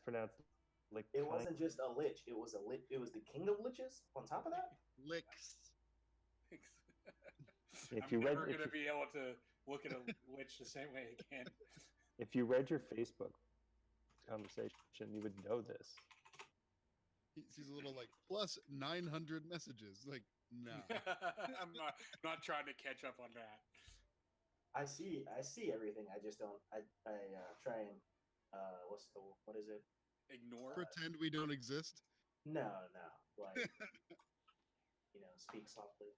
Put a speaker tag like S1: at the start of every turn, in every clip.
S1: pronounced like.
S2: It wasn't just a lich. It was a lich. It was the king of liches. On top of that,
S3: Licks.
S1: If
S4: I'm
S1: you
S4: never
S1: read,
S4: going
S1: if
S4: to
S1: you,
S4: be able to look at a lich the same way again.
S1: if you read your Facebook conversation, you would know this.
S3: He sees a little like plus 900 messages. Like, nah.
S4: I'm not trying to catch up on that.
S2: I see everything. I just don't. I try and what is it?
S4: Ignore.
S3: Pretend we don't exist.
S2: No, like speak softly.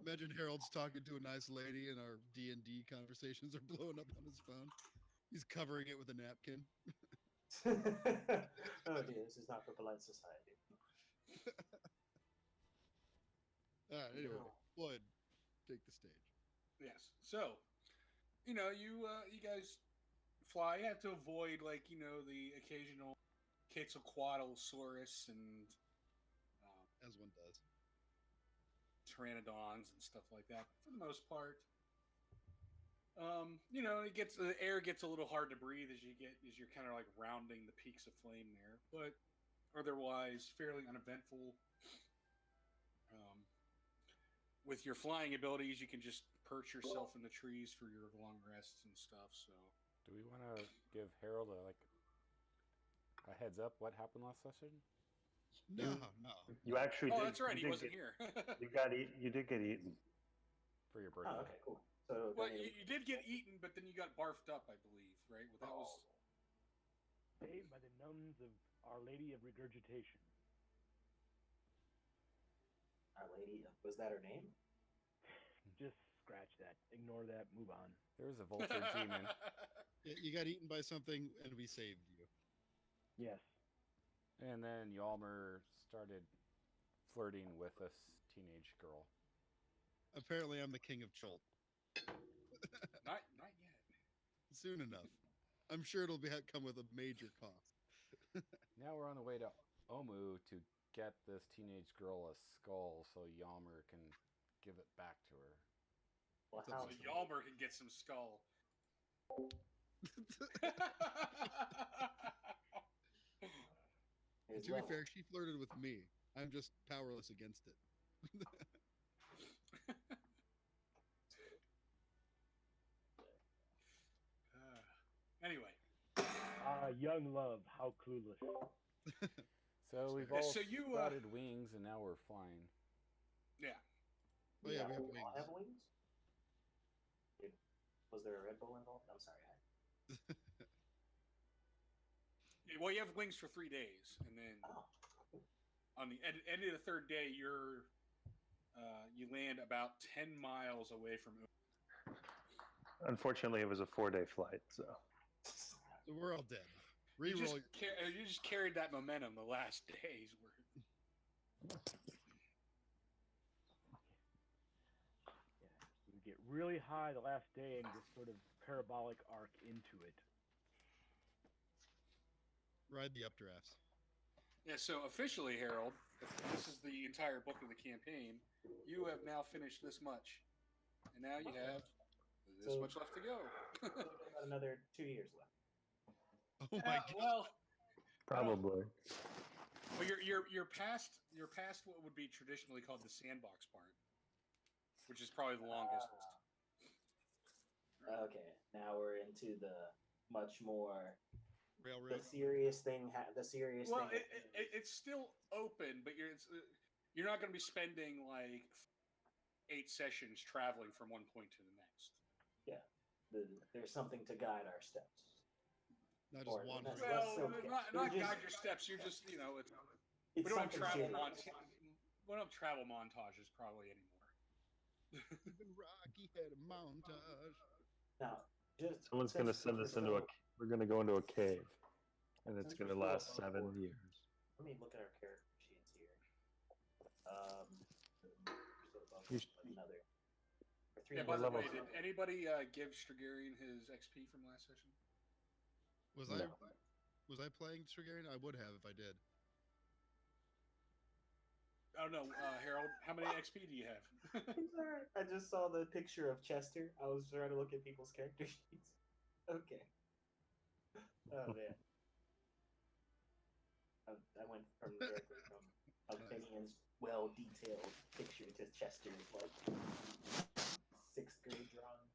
S3: Imagine Harold's talking to a nice lady, and our D&D conversations are blowing up on his phone. He's covering it with a napkin.
S2: Oh dear, this is not for polite society.
S3: All right. Anyway,
S2: No.
S3: Floyd, take the stage.
S4: Yes. So, you guys fly. You have to avoid the occasional Quetzalcoatlsaurus and
S3: As one does.
S4: pteranodons and stuff like that. For the most part, the air gets a little hard to breathe as you're kind of like rounding the peaks of flame there, but otherwise fairly uneventful. With your flying abilities, you can just perch yourself in the trees for your long rests and stuff. So,
S5: do we want to give Harold a heads up? What happened last session?
S3: No.
S1: You actually.
S4: oh,
S1: did,
S4: that's right.
S1: you
S4: He
S1: did
S4: wasn't
S1: get-
S4: here.
S1: You did get eaten.
S5: For your birthday.
S2: Oh, okay, cool. So
S4: Well, you did get eaten, but then you got barfed up, I believe, right? Well, that was
S6: Saved by the nuns of Our Lady of Regurgitation.
S2: Our Lady, was that her name?
S6: Just scratch that. Ignore that. Move on.
S5: There's a vulture demon.
S3: You got eaten by something, and we saved you.
S6: Yes.
S5: And then Yalmer started flirting with this teenage girl.
S3: Apparently, I'm the king of Cholt.
S4: not yet.
S3: Soon enough. I'm sure it'll come with a major cost.
S5: Now we're on the way to Omu to get this teenage girl a skull so Yalmer can give it back to her.
S2: Well,
S4: So
S2: how,
S4: Yalmer can get some skull.
S3: To be fair, she flirted with me. I'm just powerless against it.
S4: Anyway.
S6: Young love, how clueless.
S5: So we've all
S4: So you,
S5: sprouted wings and now we're flying.
S4: Yeah.
S3: Oh yeah, we have
S2: we all
S3: wings.
S2: have wings? Was there a Red Bull involved? I'm sorry.
S4: Well, you have wings for 3 days, and then on the end of the third day, you land about 10 miles away from.
S1: Unfortunately, it was a 4-day flight, so.
S3: So we're all dead.
S4: You
S3: Reroll.
S4: just carried that momentum the last days.
S6: Yeah. You get really high the last day and just sort of parabolic arc into it.
S3: Ride the updrafts.
S4: Yeah, so officially, Harold, if this is the entire book of the campaign, you have now finished this much. And now you have this much left to go.
S2: About another 2 years left.
S3: Oh my god.
S4: Well,
S1: Probably.
S4: well, you're past what would be traditionally called the sandbox part, which is probably the longest.
S2: Okay, now we're into the much more
S3: Railroad.
S2: the serious thing.
S4: Well, it's still open, but you're not going to be spending like 8 sessions traveling from one point to the next.
S2: Yeah, there's something to guide our steps.
S3: Not just
S2: Or-
S3: wandering.
S2: Well,
S4: Well,
S2: okay.
S4: not
S2: We're just-
S4: guide your steps. You're just we
S2: It's
S4: don't have
S2: something
S4: travel
S2: serious.
S4: we don't have travel montages probably anymore.
S3: Rocky had a montage.
S2: Now, just
S1: Someone's going to send us we're going to go into a cave. And it's going to last 7 years.
S2: Let me look at our character sheets here. Another.
S4: Yeah, by the way, did anybody give Strigarian his XP from last session?
S3: Was
S1: No.
S3: I playing Strigarian? I would have if I did.
S4: Oh no, Harold, how many XP do you have?
S2: I'm sorry. I just saw the picture of Chester. I was trying to look at people's character sheets. Okay. Oh man. went from directly from Albanian's well-detailed picture to Chester's like sixth grade drawing.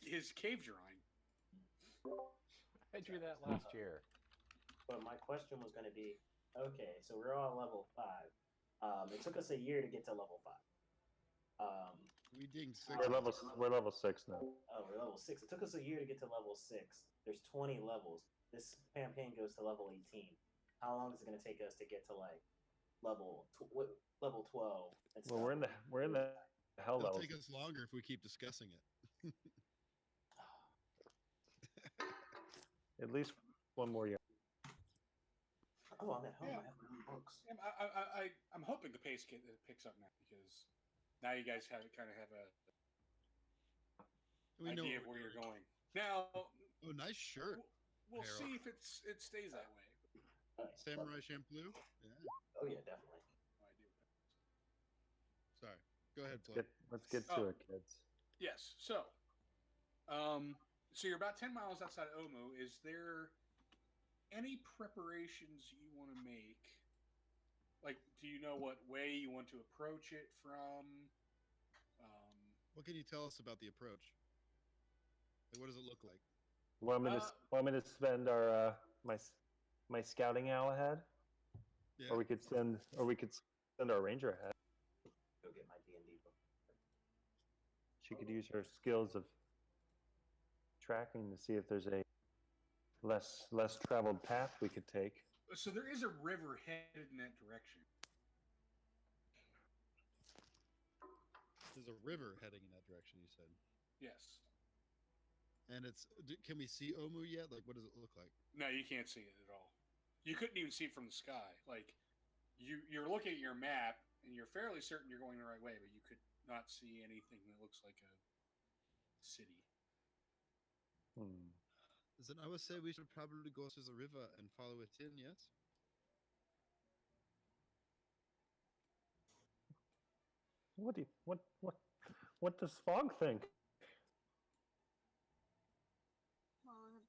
S4: His cave drawing.
S5: I drew that last year.
S2: But my question was going to be, okay, so we're all level 5. It took us a year to get to level 5.
S3: We dinged 6.
S1: We're level 6 now.
S2: Oh, we're level 6. It took us a year to get to level 6. There's 20 levels. This campaign goes to level 18. How long is it going to take us to get to like level 12? And
S1: Well, we're in the hell
S3: It'll
S1: levels.
S3: take us longer if we keep discussing it.
S1: At least one more year.
S2: Oh, I'm at home.
S4: Yeah.
S2: I have my own books.
S4: I'm hoping the pace picks up now because now you guys kind of have a
S3: We know
S4: idea of
S3: what
S4: where
S3: we're
S4: you're going. Now,
S3: Oh, nice shirt.
S4: we'll
S3: Harold.
S4: see if it stays that way.
S2: Nice.
S3: Samurai shampoo? Yeah.
S2: Oh yeah, definitely.
S4: No idea what that is.
S3: Sorry. Go ahead, Floyd.
S1: Let's get to it, kids.
S4: Yes. So you're about 10 miles outside of Omu. Is there any preparations you want to make? Like, do you know what way you want to approach it from?
S3: What can you tell us about the approach? Like, what does it look like?
S1: Want me to spend our my scouting owl ahead,
S3: Yeah.
S1: or we could send our ranger ahead.
S2: Go get my D&D book.
S1: She could use her skills of tracking to see if there's a less traveled path we could take.
S4: So there is a river headed in that direction.
S3: There's a river heading in that direction, you said.
S4: Yes.
S3: And can we see Omu yet? Like, what does it look like?
S4: No, you can't see it at all. You couldn't even see it from the sky. Like, you're looking at your map, and you're fairly certain you're going the right way, but you could not see anything that looks like a city.
S3: Then I would say we should probably go to the river and follow it in, yes?
S1: What does Fog think?
S7: Well, the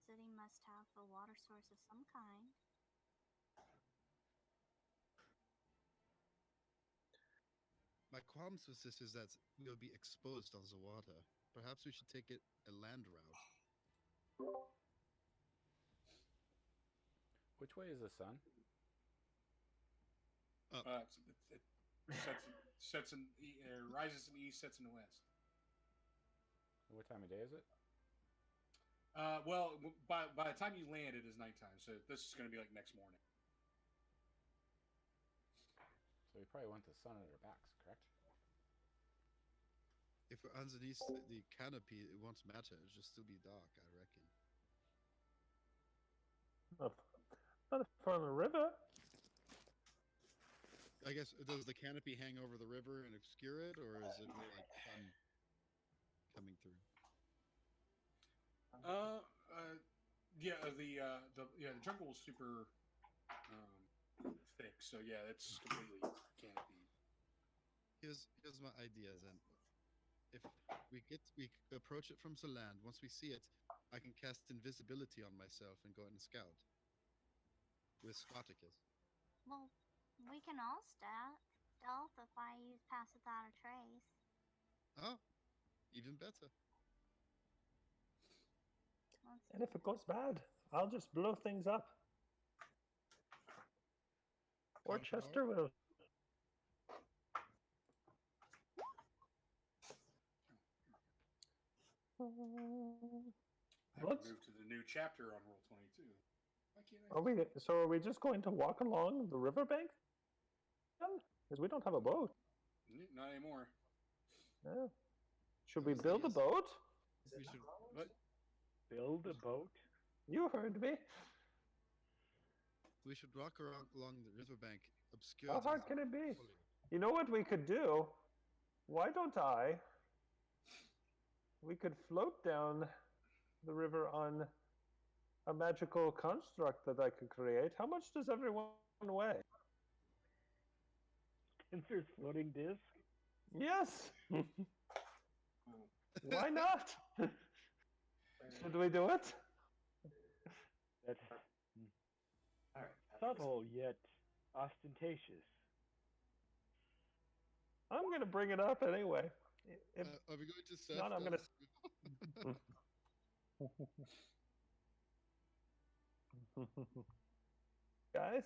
S7: city must have a water source of some kind.
S3: My qualms with this is that we'll be exposed on the water. Perhaps we should take it a land route.
S5: Which way is the sun?
S4: It rises in the east, sets in the west.
S5: What time of day is it?
S4: Well, by the time you land, it is nighttime, so this is going to be like next morning.
S5: So we probably want the sun at our backs, correct?
S3: If we're underneath the canopy, it won't matter. It'll just still be dark, I reckon.
S1: Not from the river.
S3: I guess, does the canopy hang over the river and obscure it, or is it more like sun coming through?
S4: The jungle is super thick, so yeah, it's completely canopy.
S3: Here's my idea then. If we approach it from the land, once we see it, I can cast invisibility on myself and go and scout with Spartacus.
S7: Well, we can all stealth if I use pass without a trace.
S3: Oh, even better.
S1: And if it goes bad, I'll just blow things up. Or Chester will.
S4: I have
S1: What?
S4: to move to the new chapter on Roll 22. Why can't I?
S1: Are we just going to walk along the riverbank? Because we don't have a boat.
S4: Not anymore.
S1: Yeah. Should we build a boat?
S2: Is it
S3: We
S2: not
S3: should-
S2: Holland?
S6: What? Build a boat?
S1: You heard me.
S3: We should walk along the riverbank, obscured.
S1: How hard can it be? You know what we could do? Why don't we could float down the river on a magical construct that I could create. How much does everyone weigh?
S6: Spencer's floating disc?
S1: Yes. Why not? Should we do it?
S6: That's
S2: All right.
S6: subtle yet ostentatious.
S1: I'm gonna bring it up anyway. If
S3: Are we going to surf?
S1: not, I'm
S3: guys?
S1: guys,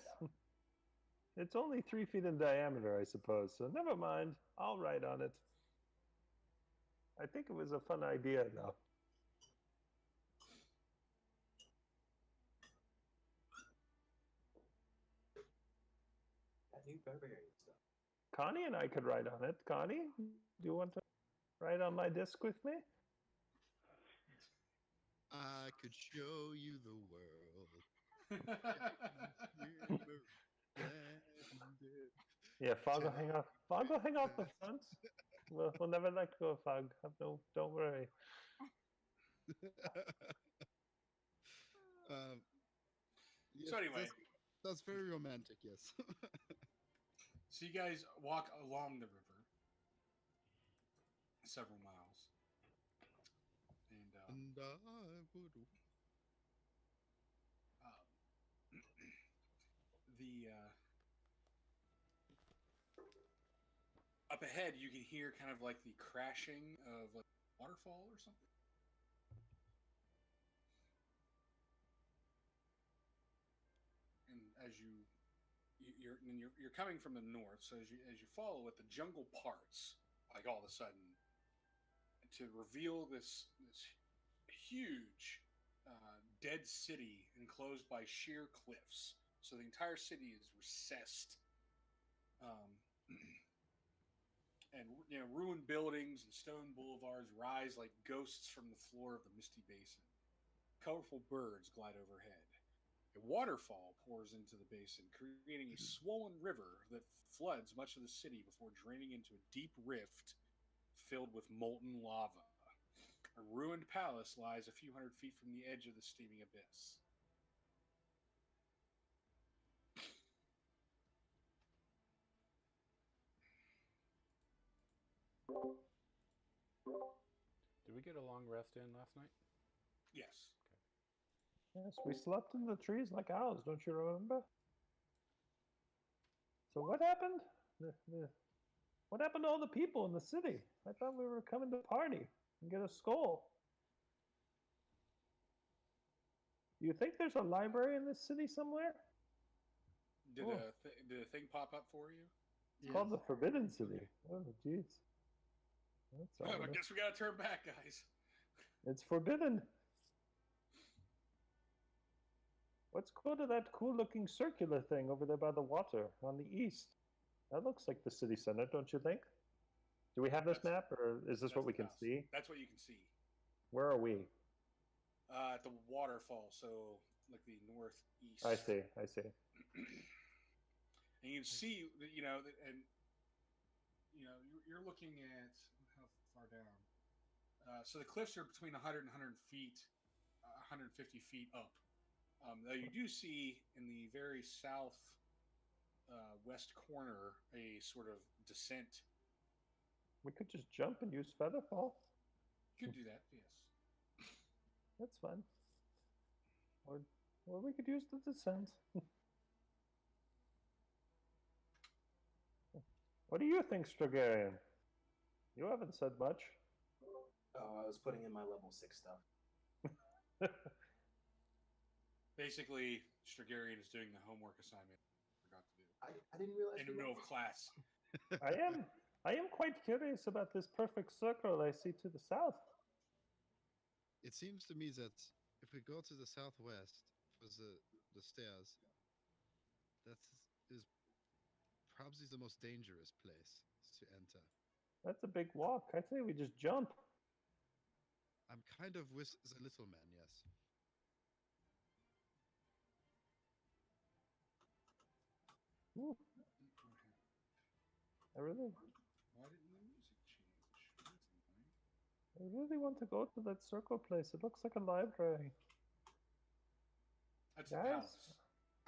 S1: it's only 3 feet in diameter, I suppose. So never mind. I'll write on it. I think it was a fun idea, though.
S2: That new barbarian stuff.
S1: Connie and I could write on it. Connie, do you want to write on my disc with me?
S3: I could show you the world.
S1: Yeah, Fog will hang out. Fog will hang out the front. We'll never let go of Fog. Don't worry.
S3: Yes,
S4: So anyway.
S3: that's very romantic. Yes.
S4: So you guys walk along the river several miles, and
S3: And I would.
S4: the up ahead you can hear kind of like the crashing of like a waterfall or something. And as you're coming from the north, so as you follow it, the jungle parts like all of a sudden to reveal this huge dead city enclosed by sheer cliffs. So the entire city is recessed, and ruined buildings and stone boulevards rise like ghosts from the floor of the misty basin. Colorful birds glide overhead. A waterfall pours into the basin, creating a swollen river that floods much of the city before draining into a deep rift filled with molten lava. A ruined palace lies a few hundred feet from the edge of the steaming abyss.
S5: Did we get a long rest in last night?
S4: Yes.
S1: Yes, we slept in the trees like owls, don't you remember? So what happened? What happened to all the people in the city? I thought we were coming to party and get a skull. Do you think there's a library in this city somewhere?
S4: Did
S1: Oh.
S4: did a thing pop up for you?
S1: It's called the Forbidden City. Oh, jeez. That's
S4: I
S1: ominous.
S4: guess we gotta turn back, guys.
S1: It's forbidden. Let's go to that cool-looking circular thing over there by the water on the east. That looks like the city center, don't you think? Do we have this map, or is this what we can see?
S4: That's what you can see.
S1: Where are we?
S4: At the waterfall, so like the northeast.
S1: I see.
S4: And you can see, and you're looking at how far down. So the cliffs are between 100 and 150 feet up. Though you do see in the very south west corner a sort of descent.
S1: We could just jump and use Featherfall.
S4: You could do that, yes.
S1: That's fun. Or we could use the descent. What do you think, Strogarian? You haven't said much.
S2: Oh, I was putting in my level 6 stuff.
S4: Basically, Strogarian is doing the homework assignment I forgot to do.
S2: I didn't realize.
S4: In the middle of class.
S1: I am quite curious about this perfect circle I see to the south.
S3: It seems to me that if we go to the southwest for the stairs, that is probably the most dangerous place to enter.
S1: That's a big walk. I say we just jump.
S3: I'm kind of with the little man, yes.
S1: Ooh, I really,
S4: Why didn't the music change? That's annoying.
S1: I really want to go to that circle place. It looks like a library.
S4: That's the
S1: Guys,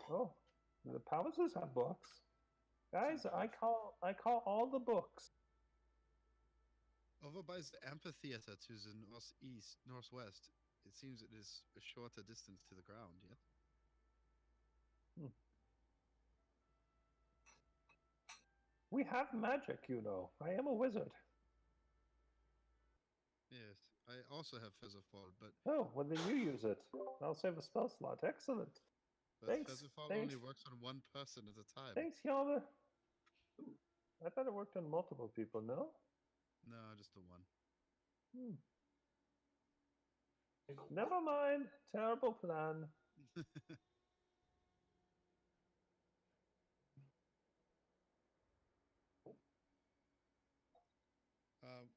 S4: palace.
S1: oh, the palaces have books. Guys, I call all the books.
S3: Over by the amphitheater to the northwest, it seems it is a shorter distance to the ground, yeah?
S1: We have magic, you know. I am a wizard.
S3: Yes, I also have Featherfall, but
S1: Oh, well then you use it. I'll save a spell slot. Excellent. Thanks.
S3: Featherfall
S1: Thanks.
S3: only works on one person at a time.
S1: Thanks, Yalma. I thought it worked on multiple people, no?
S3: No, just the one.
S1: Hmm. Never mind. Terrible plan.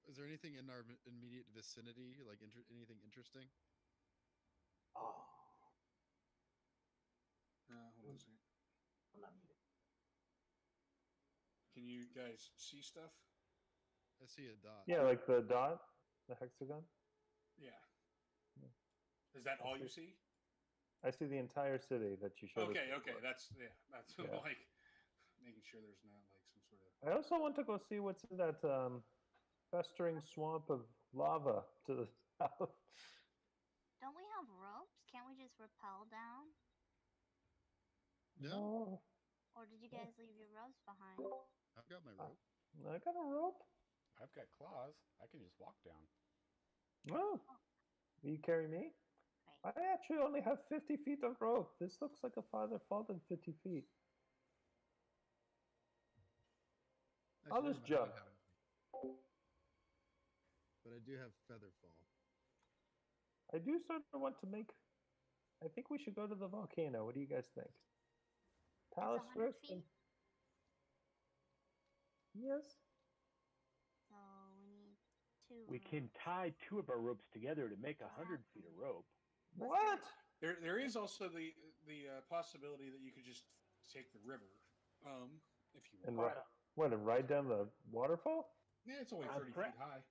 S3: Is there anything in our immediate vicinity, like anything interesting?
S2: Oh,
S4: Hold on a second.
S2: I'm not muted.
S4: Can you guys see stuff?
S3: I see a dot.
S1: Yeah, like the dot, the hexagon.
S4: Yeah.
S1: Yeah.
S4: Is that
S1: I
S4: all
S1: see.
S4: you see?
S1: I see the entire city that you showed us
S4: Okay,
S1: before.
S4: that's
S1: Yeah.
S4: like making sure there's not like some sort of.
S1: I also want to go see what's in that festering swamp of lava to the south.
S7: Don't we have ropes? Can't we just rappel down?
S3: Yeah,
S1: No,
S7: Or did you guys leave your ropes behind?
S3: I've got my rope.
S1: I got a rope.
S5: I've got claws. I can just walk down.
S1: Oh, will you carry me?
S7: Great.
S1: I actually only have 50 feet of rope. This looks like a farther fall than 50 feet. I'll
S3: Actually,
S1: just
S3: never mind, I
S1: jump.
S3: don't have any. But I do have Featherfall.
S1: I do sort of want to make. I think we should go to the volcano. What do you guys think? Palace
S7: 100
S1: first?
S7: feet?
S1: Yes.
S7: So we need 2
S6: We can
S7: ropes.
S6: tie 2 of our ropes together to make 100 feet of rope.
S1: What?
S4: There is also the possibility that you could just take the river, if you
S1: And
S4: want.
S1: what? And ride down the waterfall?
S4: Yeah, it's only
S6: I'm
S4: 30 feet high.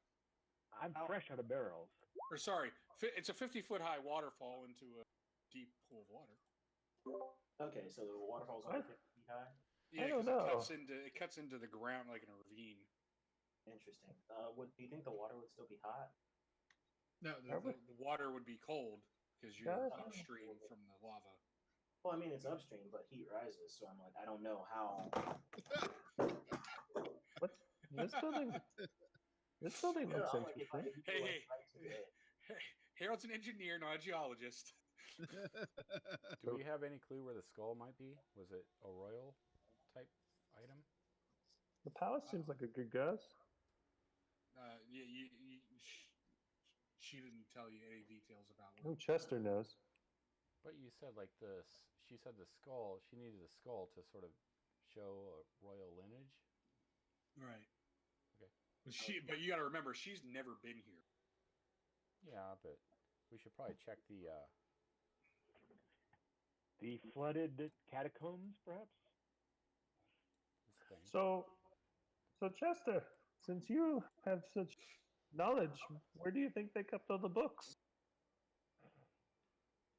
S6: I'm fresh out of barrels.
S4: Or sorry, it's a 50-foot high waterfall into a deep pool of water.
S2: Okay, so the waterfall's only
S1: What?
S2: 50 feet high.
S4: Yeah,
S1: don't
S4: because
S1: know.
S4: it cuts into the ground like in a ravine.
S2: Interesting. Do you think the water would still be hot?
S4: No, the water would be cold because you're
S1: Yeah.
S4: upstream from the lava.
S2: Well, I mean, it's upstream, but heat rises, so I'm like, I don't know how.
S1: What? This building. This building
S2: No,
S1: looks
S2: I'm like,
S1: interesting.
S2: if you go, like, right to it.
S4: Harold's an engineer, not a geologist.
S5: Do we have any clue where the skull might be? Was it a royal type item?
S1: The palace seems like a good guess.
S4: Yeah, she didn't tell you any details about
S1: Oh,
S4: what.
S1: Chester knows.
S5: But you said like this. She said the skull. She needed the skull to sort of show a royal lineage.
S4: Right.
S5: Okay.
S4: But you got to remember, she's never been here.
S5: Yeah, but we should probably check the.
S6: The flooded catacombs, perhaps?
S5: This thing.
S1: So Chester, since you have such knowledge, where do you think they kept all the books?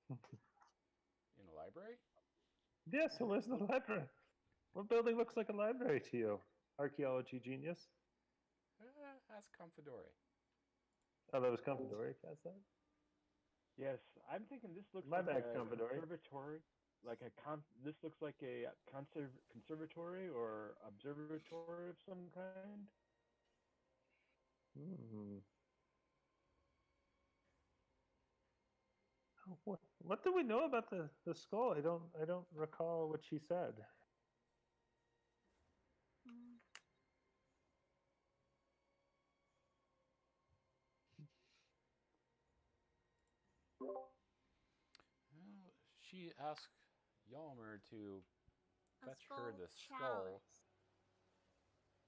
S5: In a library?
S1: Yes, so where's the library? What building looks like a library to you? Archaeology genius.
S5: Ask Confidore.
S1: Oh, that was Confidore. Cast that.
S6: Yes, I'm thinking this looks
S1: My
S6: like
S1: bad,
S6: a
S1: Commodore.
S6: conservatory. This looks like a conservatory or observatory of some kind.
S1: Hmm. What do we know about the skull? I don't recall what she said.
S7: Hmm.
S5: Well, she asked Yalmer to
S7: A
S5: fetch her the skull.
S7: chalice.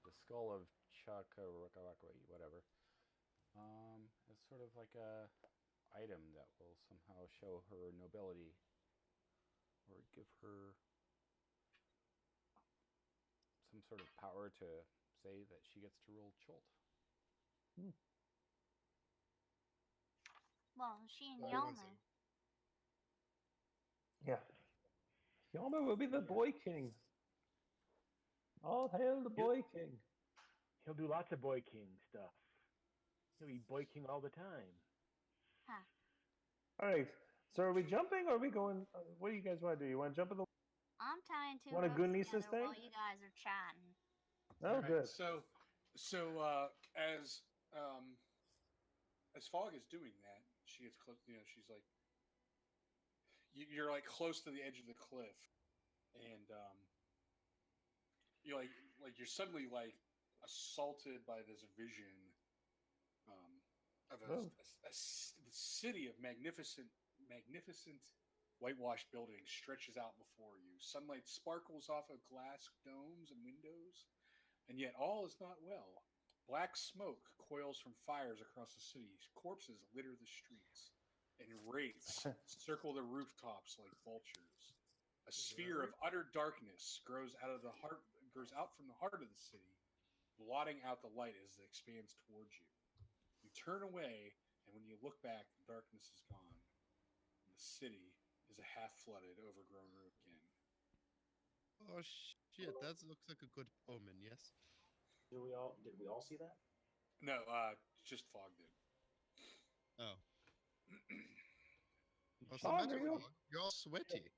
S5: The skull of Chakawakawakwi, whatever. It's sort of like a item that will somehow show her nobility or give her some sort of power to say that she gets to rule Cholt.
S7: Well, she and
S3: One
S7: Yalmer.
S3: second.
S1: Yeah. Yalma will be the boy king. All hail the boy king.
S6: He'll do lots of Boy King stuff. He'll be Boy King all the time.
S7: Huh.
S1: All right. So are we jumping or are we going? What do you guys want to do? You want to jump in the?
S7: I'm tying 2
S1: Wanna
S7: ropes
S1: Goonies
S7: together
S1: this thing?
S7: while you guys are chatting.
S1: Oh,
S4: Alright,
S1: good.
S4: So as Fog is doing that, she gets close. She's like, you're like close to the edge of the cliff, and you're like you're suddenly like assaulted by this vision of
S1: Oh.
S4: a city of magnificent whitewashed buildings stretches out before you. Sunlight sparkles off of glass domes and windows, and yet all is not well. Black smoke coils from fires across the city. Corpses litter the streets, and wraiths circle the rooftops like vultures. A sphere of utter darkness grows out from the heart of the city, blotting out the light as it expands towards you. You turn away, and when you look back, the darkness is gone. And the city is a half-flooded, overgrown ruin again.
S3: Oh shit! That looks like a good omen. Yes.
S2: Did we all see that?
S4: No, just Fog did.
S3: Oh. What's
S1: Oh,
S3: the matter,
S1: real?
S3: Fog? You're all sweaty.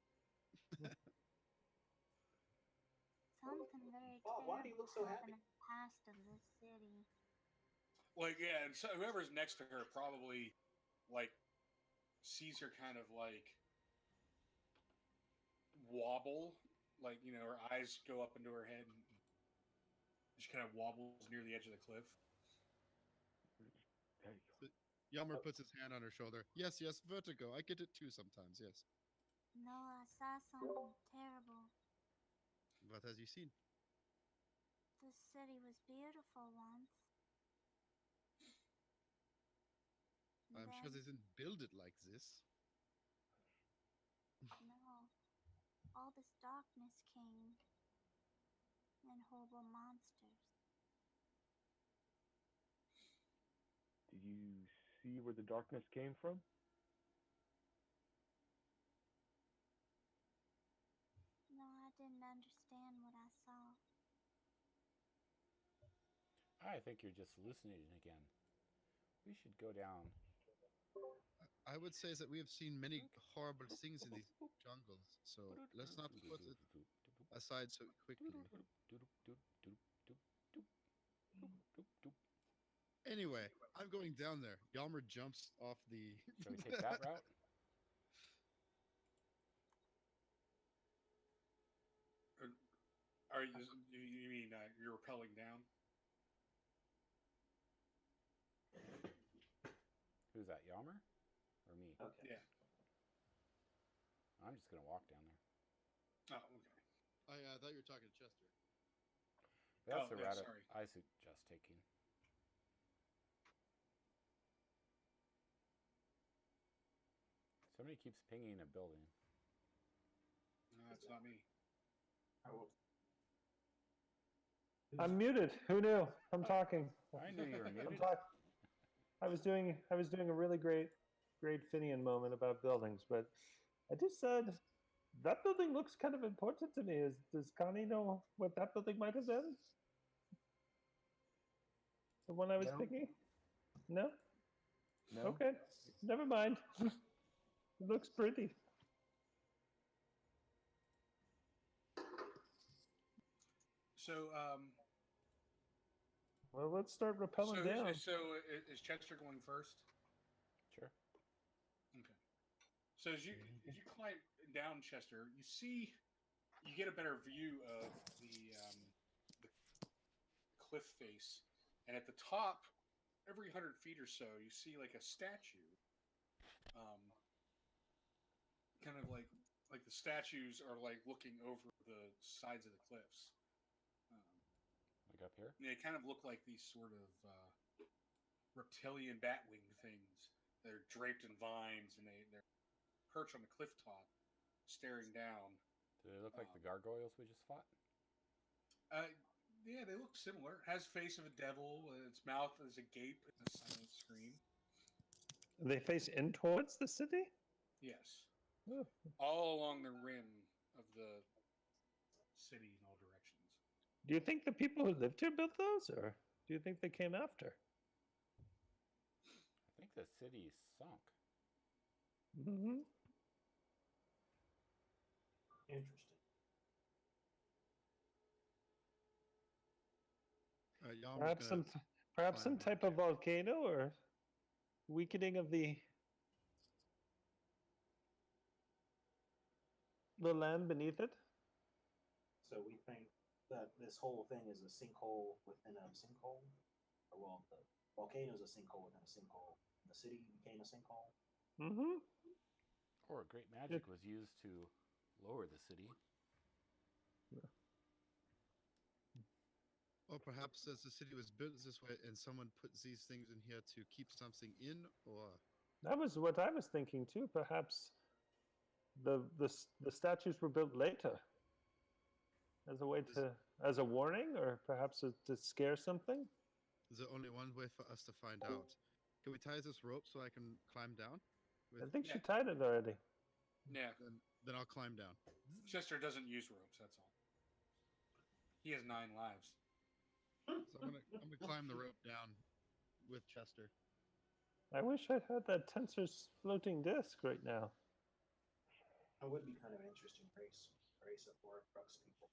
S7: Something very
S2: Bob, why do you look so
S7: happened
S2: happy?
S7: in the past of this city.
S4: Like, yeah, and so whoever's next to her probably, like, sees her kind of, like, wobble. Like, her eyes go up into her head, and she kind of wobbles near the edge of the cliff.
S3: Yelmer puts his hand on her shoulder. Yes, vertigo. I get it too sometimes. Yes.
S7: No, I saw something terrible.
S3: What has you seen?
S7: This city was beautiful once.
S3: I'm sure they didn't build it like this.
S7: No. All this darkness came. And horrible monsters.
S6: Did you see where the darkness came from?
S7: No, I didn't understand what I saw.
S5: I think you're just hallucinating again. We should go down.
S3: I would say that we have seen many horrible things in these jungles, so let's not put it aside so quickly. Anyway, I'm going down there. Yalmer jumps off the...
S5: Shall we take that route?
S4: Are you mean you're rappelling down?
S5: Who's that, Yalmer? Or me?
S2: Okay.
S4: Yeah.
S5: I'm just going to walk down there.
S4: Oh, okay.
S3: I thought you were talking to Chester.
S5: That's
S4: Oh,
S5: the
S4: yeah,
S5: route
S4: sorry.
S5: I suggest taking. Somebody keeps pinging a building.
S4: No, it's not me.
S1: I'm muted. Who knew? I'm talking.
S5: I knew you were
S1: I'm
S5: muted.
S1: I was doing a really great Finian moment about buildings, but I just said that building looks kind of important to me. Does Connie know what that building might have been? The one I was picking? No?
S6: No.
S1: Okay. Never mind. It looks pretty.
S4: So,
S1: Well, let's start rappelling down.
S4: So is Chester going first?
S5: Sure.
S4: Okay. So as you climb down, Chester, you get a better view of the cliff face, and at the top, every 100 feet or so, you see like a statue. Kind of like the statues are like looking over the sides of the cliffs.
S5: Like up here?
S4: They kind of look like these sort of reptilian bat-wing things. They're draped in vines, and they're perched on the cliff top, staring down.
S5: Do they look like the gargoyles we just fought?
S4: Yeah, they look similar. It has face of a devil. Its mouth is a gape and a silent scream.
S1: They face in towards the city?
S4: Yes.
S1: Oh.
S4: All along the rim of the city in all directions.
S1: Do you think the people who lived here built those, or do you think they came after?
S5: I think the city sunk.
S1: Mm-hmm.
S2: Interesting.
S3: Yam's
S1: Perhaps
S3: gonna
S1: perhaps some
S3: climb
S1: type
S3: down.
S1: of volcano or weakening of the land beneath it.
S2: So we think that this whole thing is a sinkhole within a sinkhole, or well, the volcano is a sinkhole within a sinkhole. The city became a sinkhole.
S1: Mm-hmm.
S5: Or great magic was used to lower the city.
S3: Or perhaps as the city was built this way and someone put these things in here to keep something in, or
S1: That was what I was thinking too. Perhaps the statues were built later as a way to as a warning, or perhaps to scare something.
S3: is there only one way for us to find out? Can we tie this rope so I can climb down?
S1: I think
S4: Yeah.
S1: she tied it already.
S4: Yeah.
S3: Then I'll climb down.
S4: Chester doesn't use ropes. That's all. He has 9 lives.
S3: So I'm gonna climb the rope down with Chester.
S1: I wish I had that tensor's floating disc right now.
S2: It would be kind of an interesting race of Horcrux people.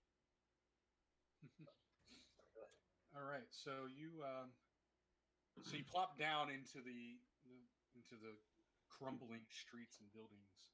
S2: Go ahead.
S4: All right. So you plop down into the crumbling streets and buildings